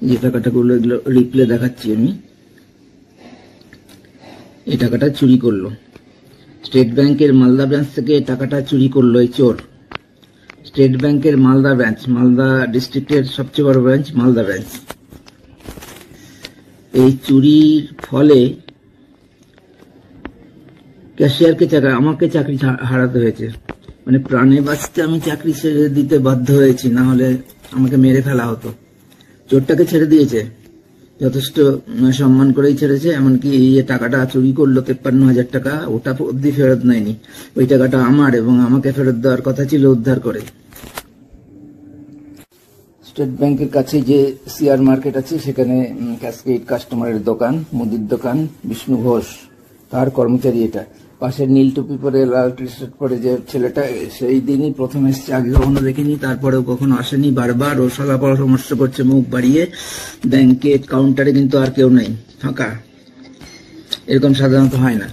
যে টাকাটাগুলো এগুলো রিপ্লে দেখাচ্ছি আমি। এই টাকাটা চুরি করলো স্টেট ব্যাংকের মালদা ব্রাঞ্চ থেকে, টাকাটা চুরি করলো এই চোর। স্টেট ব্যাংকের মালদা ব্রাঞ্চ, মালদা ডিস্ট্রিক্টের সবচেয়ে বড় ব্রাঞ্চ মালদা ব্রাঞ্চ। এই চুরির ফলে ক্যাশিয়ারকে আমাকে চাকরি হারাতে হয়েছে। মানে প্রাণে বাঁচতে আমি চাকরি ছেড়ে দিতে বাধ্য হয়েছি, না হলে আমাকে মেরে ফেলা হতো। চোরটাকে ছেড়ে দিয়েছে, যথেষ্ট সম্মান করেই ছেড়েছে। এমনকি এই যে টাকাটা চুরি করলো 53,000 টাকা, ওটা অব্দি ফেরত নেয়নি। ওই টাকাটা আমার, এবং আমাকে ফেরত দেওয়ার কথা ছিল উদ্ধার করে। স্টেট ব্যাংকের কাছে যে শেয়ার মার্কেট আছে, সেখানে ক্যাসকেড কাস্টমারের দোকান, মুদির দোকান, বিষ্ণু ঘোষ তার কর্মচারী। এটা পাশের নীল টুপি পরে লাল টি শার্ট পরে যে ছেলেটা, সেই দিনই প্রথম এসছে, আগে কখনো দেখিনি, তারপরেও কখনো আসেনি। বারবার ও সলা পরামর্শ করছে মুখ বাড়িয়ে। ব্যাংকের কাউন্টারে কিন্তু আর কেউ নেই, ফাঁকা। এরকম সাধারণত হয় না।